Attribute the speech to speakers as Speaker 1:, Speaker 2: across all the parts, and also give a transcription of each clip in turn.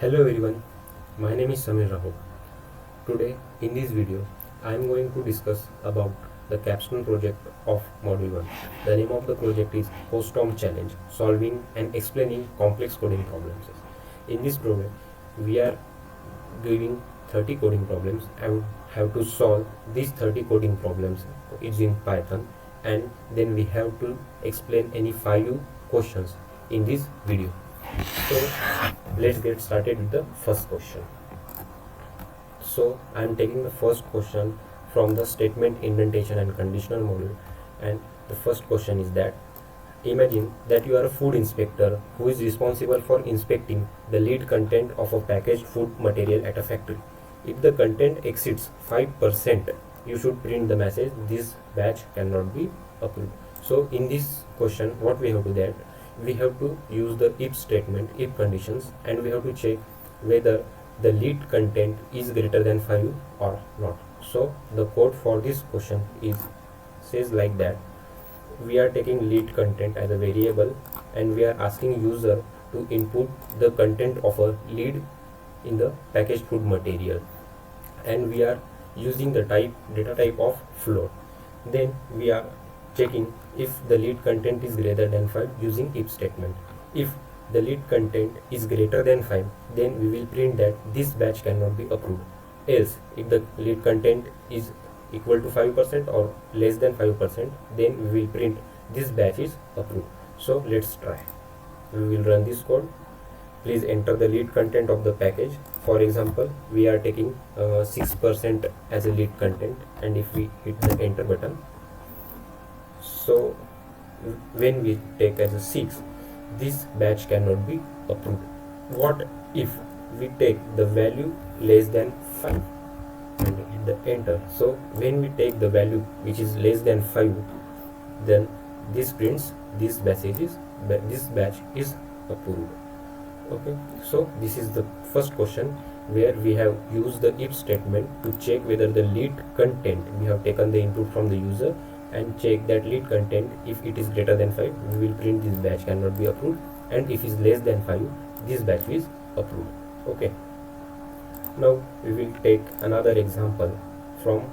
Speaker 1: Hello everyone, my name is Samir Rahul. Today in this video I am going to discuss about the Capstone project of Module 1. The name of the project is Post-Tom Challenge, Solving and Explaining Complex Coding Problems. In this program we are giving 30 coding problems and have to solve these 30 coding problems using Python, and then we have to explain any 5 questions in this video. So let's get started with the first question. So I am taking the first question from the statement indentation and conditional module, and the first question is that imagine that you are a food inspector who is responsible for inspecting the lead content of a packaged food material at a factory. If the content exceeds 5%, you should print the message this batch cannot be approved. So in this question what we have to do, that we have to use the if statement, if conditions, and we have to check whether the lead content is greater than 5 or not. So the code for this question is says like that: we are taking lead content as a variable and we are asking user to input the content of a lead in the packaged food material, and we are using the data type of float. Then we are checking if the lead content is greater than 5 using if statement. If the lead content is greater than 5, then we will print that this batch cannot be approved. Else, if the lead content is equal to 5% or less than 5%, then we will print this batch is approved. So let's try. We will run this code. Please enter the lead content of the package. For example, we are taking 6% as a lead content, and if we hit the enter button, so when we take as a 6, this batch cannot be approved. What if we take the value less than 5 and hit the enter? So when we take the value which is less than 5, then this prints this messages this batch is approved. Okay, so this is the first question where we have used the if statement to check whether the lead content, we have taken the input from the user and check that lead content, if it is greater than 5, we will print this batch cannot be approved, and if it is less than 5, this batch is approved. Okay, now we will take another example from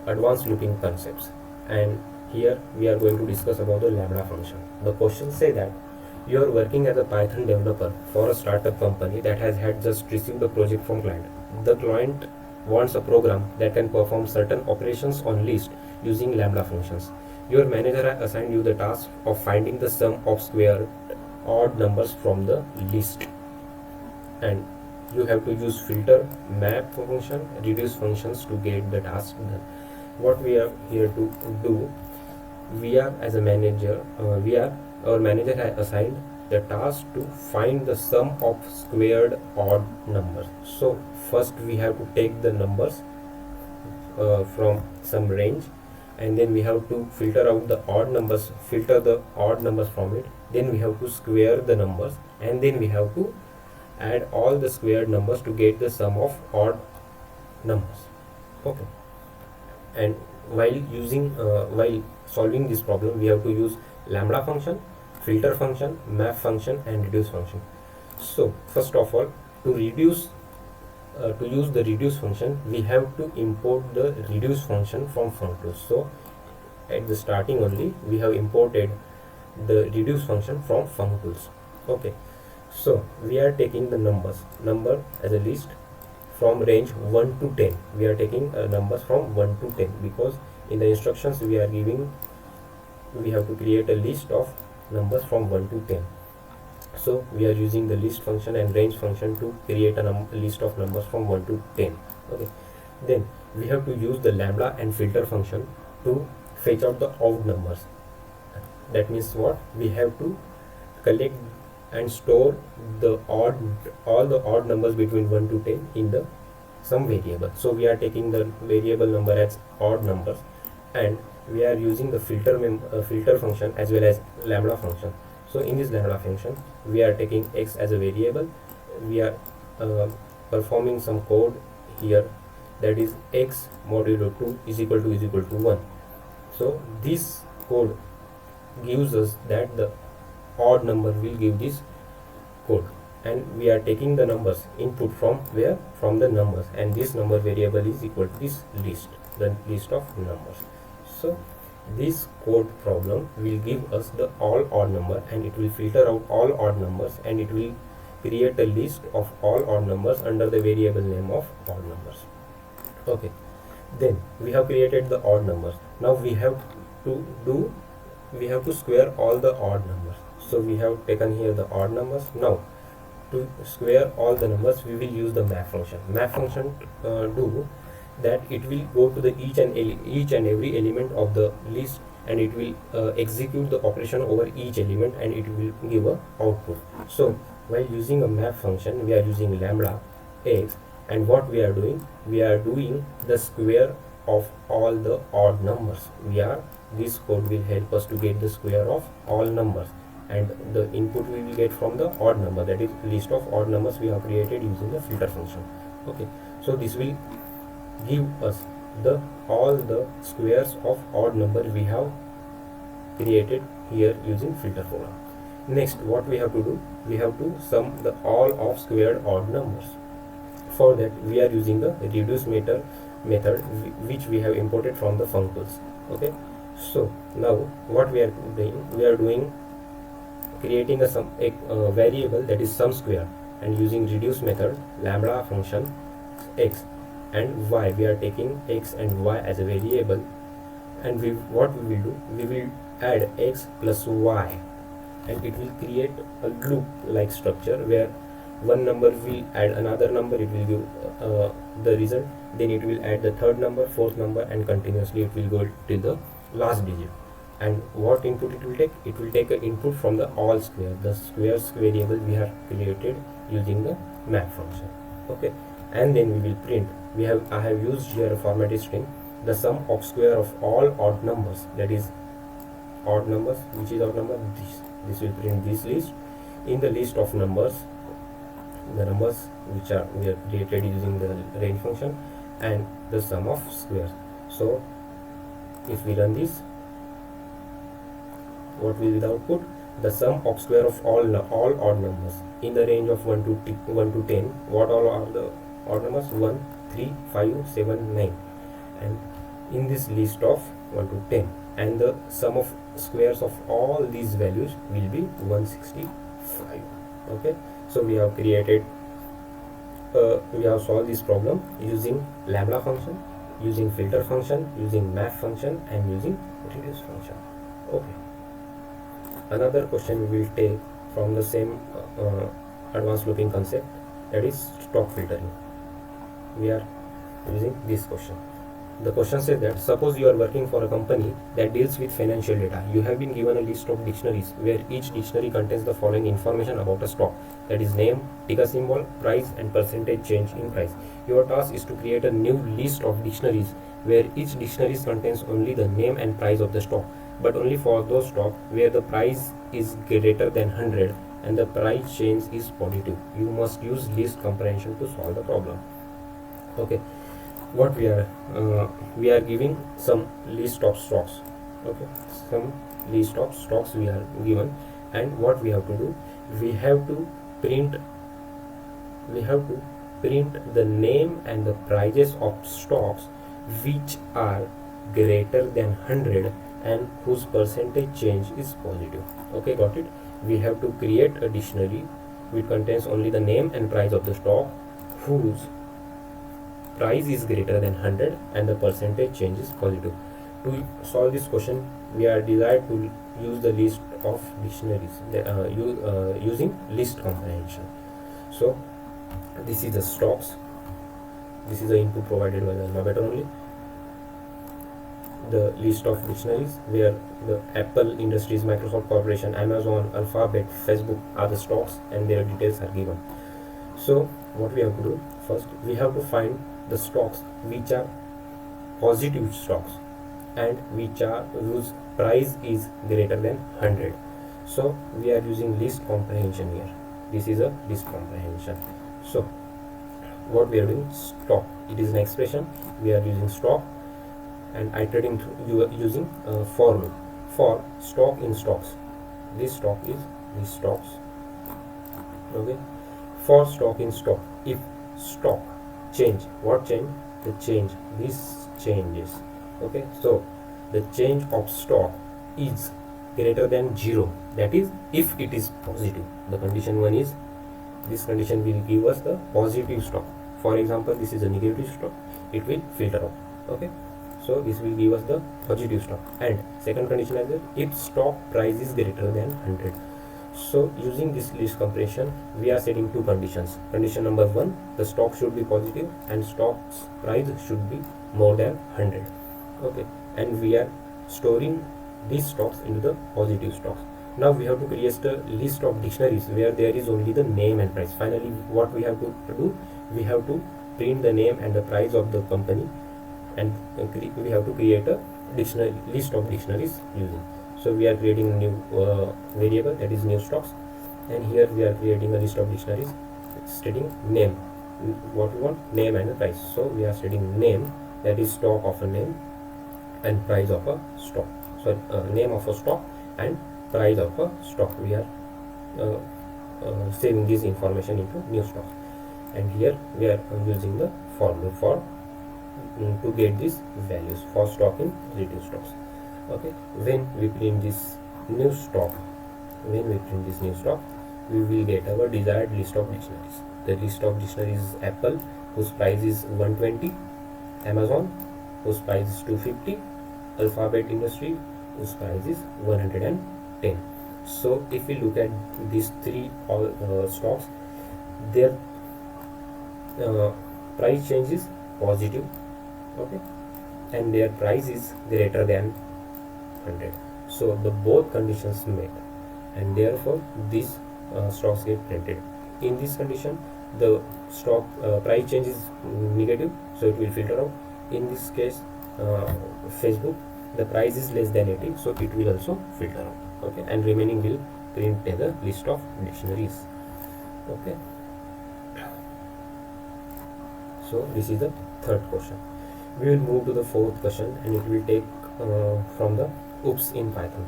Speaker 1: advanced looping concepts, and here we are going to discuss about the lambda function. The question say that you are working as a Python developer for a startup company that has had just received the project from client. The client wants a program that can perform certain operations on list using lambda functions. Your manager has assigned you the task of finding the sum of squared odd numbers from the list, and you have to use filter, map function, reduce functions to get the task done. What we are here to do, we are as a manager, our manager has assigned the task to find the sum of squared odd numbers. So first we have to take the numbers from some range, and then we have to filter out the odd numbers, filter the odd numbers from it. Then we have to square the numbers, and then we have to add all the squared numbers to get the sum of odd numbers. Okay, and while solving this problem, we have to use lambda function, filter function, map function, and reduce function. So first of all, to use the reduce function, we have to import the reduce function from functools. So at the starting only, we have imported the reduce function from functools. Okay, so we are taking the number as a list from range 1 to 10. We are taking numbers from 1 to 10 because in the instructions we are giving, we have to create a list of numbers from 1 to 10. So we are using the list function and range function to create a list of numbers from 1 to 10. Okay, then we have to use the lambda and filter function to fetch out the odd numbers. That means what? We have to collect and store all the odd numbers between 1 to 10 in the some variable. So we are taking the variable number as odd numbers, and we are using the filter function as well as lambda function. So in this lambda function, we are taking x as a variable. We are performing some code here, that is x modulo 2 is equal to 1. So this code gives us that the odd number will give this code. and we are taking the numbers input from where, from the numbers, and this number variable is equal to this list, the list of numbers. So this code problem will give us the all odd number, and it will filter out all odd numbers, and it will create a list of all odd numbers under the variable name of odd numbers. Okay, then we have created the odd numbers. Now we have to square all the odd numbers. So we have taken here the odd numbers. Now to square all the numbers, we will use the map function. Map function do that it will go to the each and every element of the list, and it will execute the operation over each element, and it will give a output. So while using a map function, we are using lambda x, and what we are doing the square of all the odd numbers. This code will help us to get the square of all numbers, and the input we will get from the odd number, that is list of odd numbers we have created using the filter function. Okay, so this will give us all the squares of odd number we have created here using filter program. Next, what we have to do, we have to sum the all of squared odd numbers. For that, we are using the reduce method which we have imported from the functools. Okay, so now what we are doing, creating a variable, that is sum square, and using reduce method, lambda function x and y. We are taking x and y as a variable, and what we will do, we will add x plus y, and it will create a loop like structure where one number will add another number, it will give the result, then it will add the third number, fourth number, and continuously it will go till the last digit. And what input it will take? It will take an input from the all square, the squares variable we have created using the map function. Okay, and then we will print. I have used here a formatted string, the sum of square of all odd numbers, that is odd numbers. Which is odd number? This will print this list. In the list of numbers, the numbers which we have created using the range function, and the sum of squares. So if we run this, what will be the output? The sum of square of all odd numbers in the range of 1 to 10. What all are the odd numbers? 1, 3, 5, 7, 9, and in this list of 1 to 10, and the sum of squares of all these values will be 165. Okay, so we have created we have solved this problem using lambda function, using filter function, using map function, and using reduce function. Okay, another question we will take from the same advanced looping concept, that is stock filtering. We are using this question. The question says that suppose you are working for a company that deals with financial data. You have been given a list of dictionaries where each dictionary contains the following information about a stock, that is name, ticker symbol, price, and percentage change in price. Your task is to create a new list of dictionaries where each dictionary contains only the name and price of the stock, but only for those stock where the price is greater than 100 and the price change is positive. You must use list comprehension to solve the problem. Okay, what we are giving some list of stocks. Okay, some list of stocks we are given, and what we have to do, we have to print the name and the prices of stocks which are greater than 100 and whose percentage change is positive. Okay, got it? We have to create a dictionary which contains only the name and price of the stock whose price is greater than 100 and the percentage change is positive. To solve this question, we are desired to use the list of dictionaries using list comprehension. So this is the stocks. This is the input provided by the Almabetter only. The list of dictionaries where the Apple Industries, Microsoft Corporation, Amazon, Alphabet, Facebook are the stocks, and their details are given. So what we have to do, first we have to find the stocks which are positive stocks and whose price is greater than 100. So we are using list comprehension here. This is a list comprehension. So what we are doing, stock, it is an expression. We are using stock and iterating through using for loop for stock in stocks. This stock is these stocks. Okay, for stock in stock. If stock change, what change? The change, this changes. Okay, so the change of stock is greater than 0, that is if it is positive. The condition 1 is, this condition will give us the positive stock. For example, this is a negative stock, it will filter out. Okay, so this will give us the positive stock. And second condition is that if stock price is greater than 100. So using this list comparison, we are setting two conditions. Condition number 1, the stock should be positive and stock's price should be more than 100. Okay, and we are storing these stocks into the positive stocks. Now we have to create a list of dictionaries where there is only the name and price. Finally, what we have to do, we have to print the name and the price of the company, and we have to create a dictionary list of dictionaries using. So we are creating a new variable, that is new stocks, and here we are creating a list of dictionaries stating name, what we want, name and the price. So we are stating name, that is stock of a name, and price of a stock. So name of a stock and price of a stock. We are saving this information into new stocks, and here we are using the formula for to get these values for stock in relative stocks. Okay, when we print this new stock, we will get our desired list of dictionaries. The list of dictionaries is Apple, whose price is 120, Amazon, whose price is 250, Alphabet Industry, whose price is 110. So if we look at these three stocks, their price change is positive, okay, and their price is greater than 100. So the both conditions met, and therefore these stocks get printed. In this condition, the stock price change is negative, so it will filter out. In this case, Facebook, the price is less than 80, so it will also filter out. Okay, and remaining will print as a list of dictionaries. Okay, so this is the third question. We will move to the fourth question, and it will take from the OOPS in Python,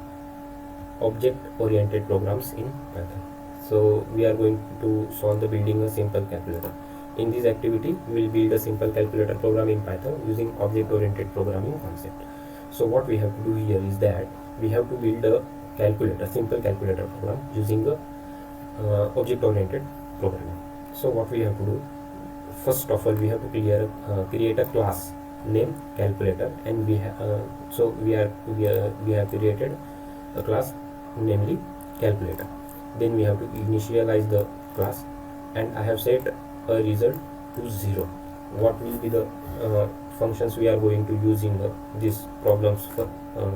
Speaker 1: object oriented programs in Python. So we are going to solve the building a simple calculator. In this activity, we will build a simple calculator program in Python using object oriented programming concept. So what we have to do here is that we have to build a calculator, simple calculator program using the object oriented programming. So what we have to do, first of all, we have to create a class name calculator, and we have we have created a class namely calculator. Then we have to initialize the class, and I have set a result to 0. What will be the functions we are going to use in these problems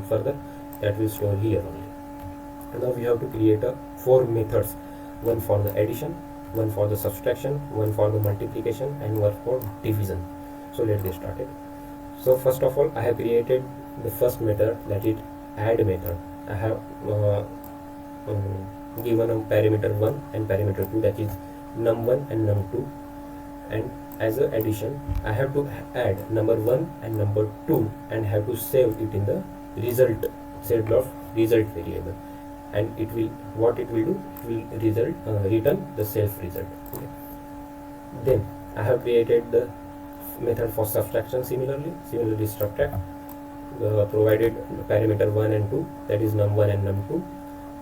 Speaker 1: further, that will store here only. And now we have to create 4 methods, one for the addition, one for the subtraction, one for the multiplication, and one for division. So let's get started. So first of all, I have created the first method, that is add method. I have given a parameter 1 and parameter 2, that is num1 and num2, and as a addition I have to add number 1 and number 2 and have to save it in the result set of result variable, and it will, what it will do, it will return the self result. Okay. Then I have created the method for subtraction. Similarly subtract, provided parameter 1 and 2, that is num1 and num2,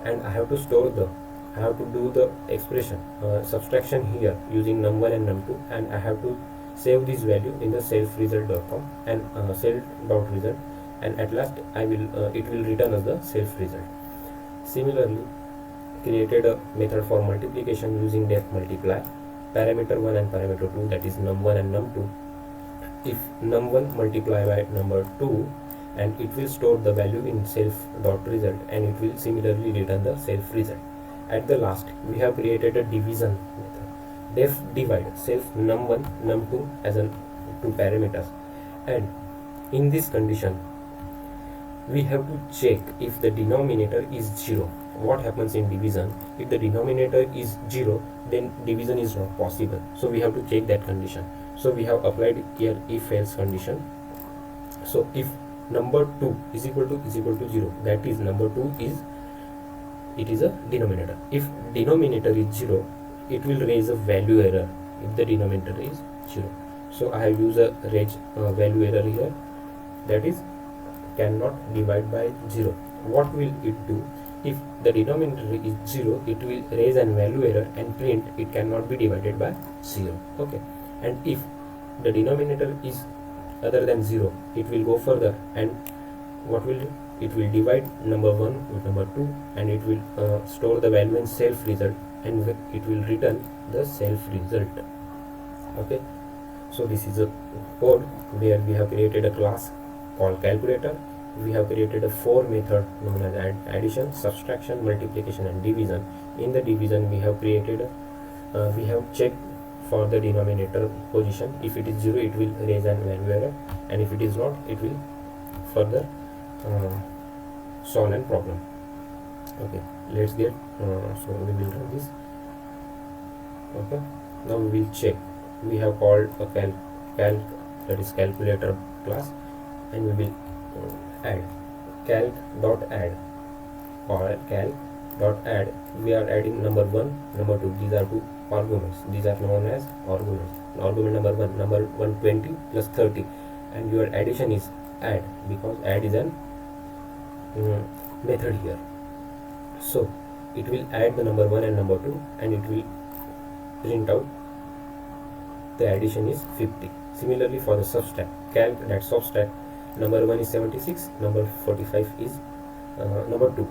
Speaker 1: and I have to do the expression subtraction here using num1 and num2, and I have to save this value in the self result.com and self.result, and at last it will return as the self result. Similarly, created a method for multiplication using def multiply, parameter 1 and parameter 2, that is num1 and num2. If num1 multiply by number 2, and it will store the value in self.result, and it will similarly return the self result. At the last, we have created a division method, def divide self num1 num2 as an 2 parameters, and in this condition we have to check if the denominator is 0. What happens in division? If the denominator is 0, then division is not possible, so we have to check that condition. So we have applied here if else condition. So if number 2 is equal to 0, that is number 2 is a denominator. If denominator is 0, it will raise a value error if the denominator is 0. So I have used a raise value error here, that is cannot divide by 0. What will it do? If the denominator is 0, it will raise an value error and print it cannot be divided by 0. Okay, and if the denominator is other than 0, it will go further, and what will do? It will divide number 1 with number 2, and it will store the value in self result, and it will return the self result. Okay, so this is a code where we have created a class called calculator. We have created a 4 method known as addition, subtraction, multiplication, and division. In the division, we have created we have checked for the denominator position. If it is 0, it will raise an value error, and if it is not, it will further solve an problem. Okay, let's get so we will run this. Okay, now we will check. We have called a calc that is calculator class, and we will add calc.add or calc.add. We are adding number 1, number 2. These are two arguments. These are known as arguments. Argument number 1, number 120 plus 30, and your addition is add, because add is an method here. So it will add the number 1 and number 2, and it will print out the addition is 50. Similarly for the subtract, calc that subtract, number 1 is 76, number 45 is number 2.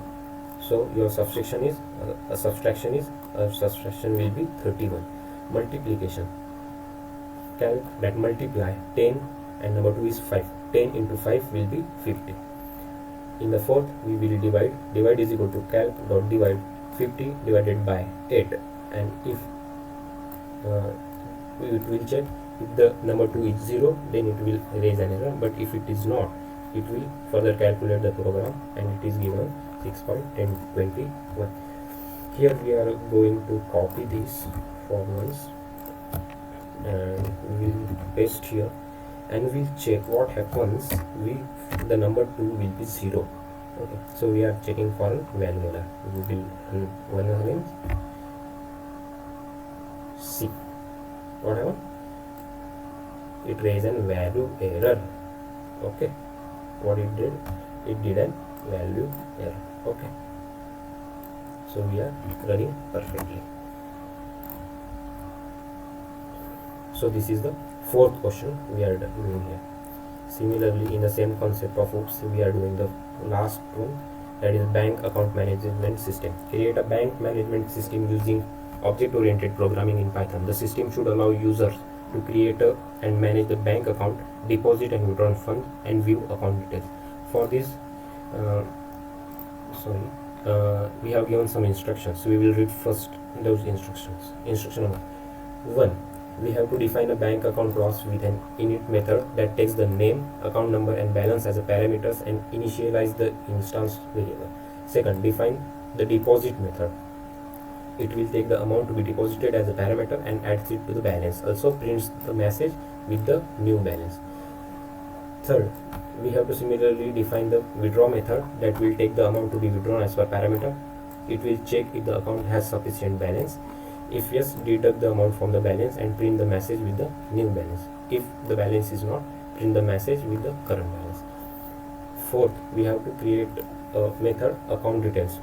Speaker 1: So your subtraction will be 31. Multiplication, calc that multiply 10 and number 2 is 5. 10 into 5 will be 50. In the fourth, we will divide. Divide is equal to calc dot divide 50 divided by 8, and if we will check if the number 2 is 0, then it will raise an error, but if it is not, it will further calculate the program, and it is given 6.1021. Here we are going to copy these formulas and we will paste here, and we'll check what happens. The number 2 will be 0. Okay, so we are checking for value error. We will run one again. See what happened? It raised a value error. Okay, what it did? It did a value error. Okay, so we are running perfectly. So this is the fourth question we are doing here. Similarly, in the same concept of OOPS, we are doing the last one, that is bank account management system. Create a bank management system using object-oriented programming in Python. The system should allow users to create and manage the bank account, deposit and withdraw funds, and view account details. For this, we have given some instructions. We will read first those instructions. Instruction number 1. We have to define a bank account class with an init method that takes the name, account number, and balance as a parameters and initialize the instance variable. Second, define the deposit method. It will take the amount to be deposited as a parameter and adds it to the balance. Also prints the message with the new balance. Third, we have to similarly define the withdraw method that will take the amount to be withdrawn as per parameter. It will check if the account has sufficient balance. If yes, deduct the amount from the balance and print the message with the new balance. If the balance is not, print the message with the current balance. Fourth, we have to create a method account details.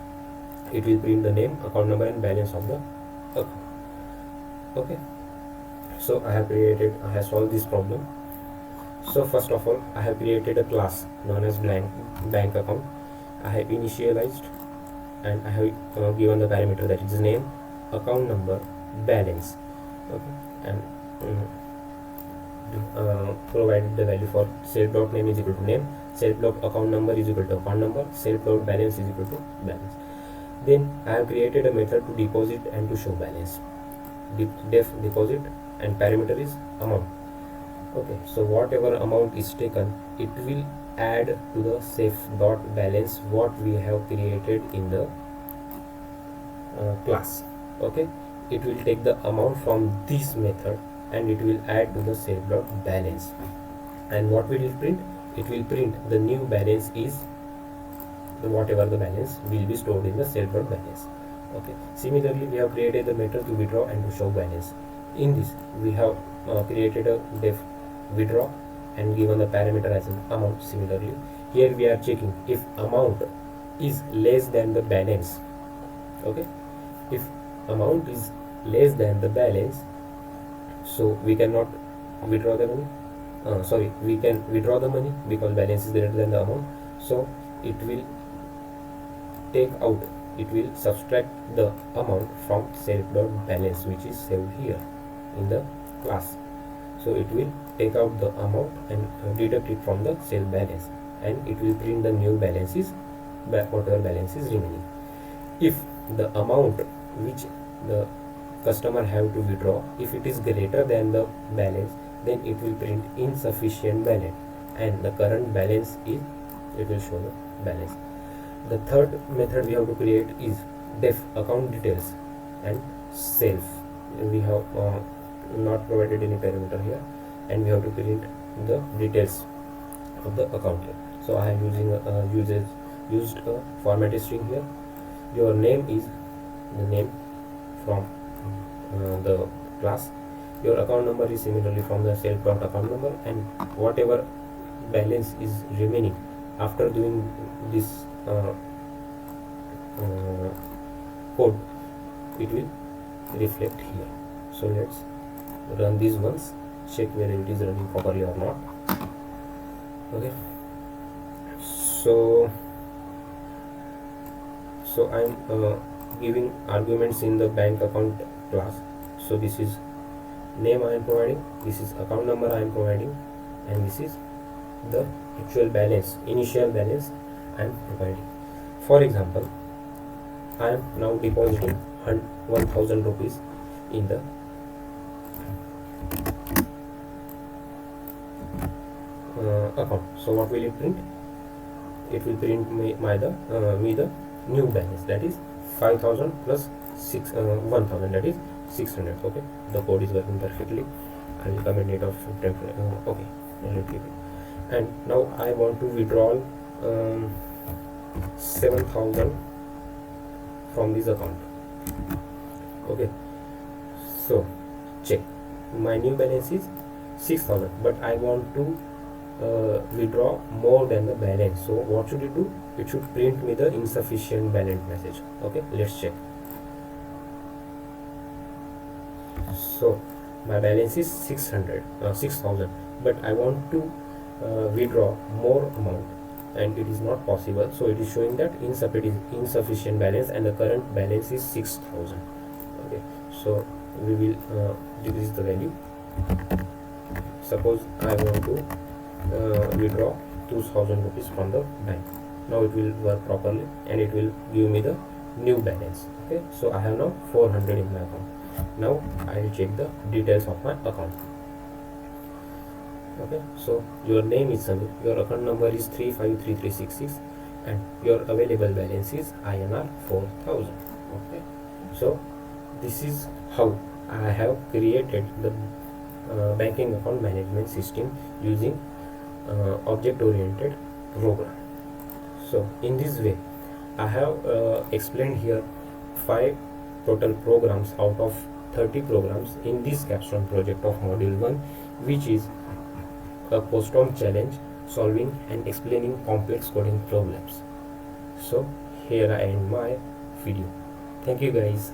Speaker 1: It will print the name, account number, and balance of the account. Okay, so I have solved this problem. So first of all, I have created a class known as bank account. I have initialized and I have given the parameter that is name, account number, balance. Okay, and provided the value for self.name is equal to name, self.account number is equal to account number, self.balance is equal to balance. Then I have created a method to deposit and to show balance. Def deposit and parameter is amount. Okay, so whatever amount is taken, it will add to the self.balance what we have created in the class. Okay, it will take the amount from this method and it will add to the self.balance. And what will it print? It will print the new balance is whatever the balance will be stored in the self.balance. Okay. Similarly, we have created the method to withdraw and to show balance. In this, we have created a def withdraw and given the parameter as an amount. Similarly, here we are checking if amount is less than the balance. Okay. If amount is less than the balance, so we cannot withdraw the money. We can withdraw the money because balance is greater than the amount. So it will take out, it will subtract the amount from self.balance, which is saved here in the class. So it will take out the amount and deduct it from the self balance, and it will print the new balances, whatever balance is remaining. If the amount which the customer have to withdraw, if it is greater than the balance, then it will print insufficient balance, and the current balance is, it will show the balance. The third method we have to create is def account details and self. We have not provided any parameter here, and we have to print the details of the account here. So I am used a format string here. Your name is the name from the class. Your account number is similarly from the self.account number, and whatever balance is remaining after doing this code, it will reflect here. So let's run these ones, check whether it is running properly or not. Okay, so I'm giving arguments in the bank account class. So this is name I am providing, this is account number I am providing, and this is the actual balance, initial balance I am providing. For example, I am now depositing 1000 rupees in the account. So what will it print? It will print me the new balance, that is 5000 plus 1000, that is 600. Okay, the code is working perfectly. I will comment it off. Okay, let keep it. And now I want to withdraw 7000 from this account. Okay, so check, my new balance is 6000, but I want to withdraw more than the balance. So what should it do? It should print me the insufficient balance message. Okay, let's check. So my balance is 6000, but I want to withdraw more amount, and it is not possible. So it is showing that insufficient balance, and the current balance is 6000. Okay, so we will decrease the value. Suppose I want to withdraw 2000 rupees from the bank. Now it will work properly, and it will give me the new balance. Okay, so I have now 400 in my account. Now I will check the details of my account. Okay, so your name is Samir, your account number is 353366, and your available balance is INR 4000. Okay, so this is how I have created the banking account management system using object-oriented program. So in this way, I have explained here 5 total programs out of 30 programs in this Capstone project of module 1, which is a post-on challenge, solving and explaining complex coding problems. So here I end my video. Thank you guys.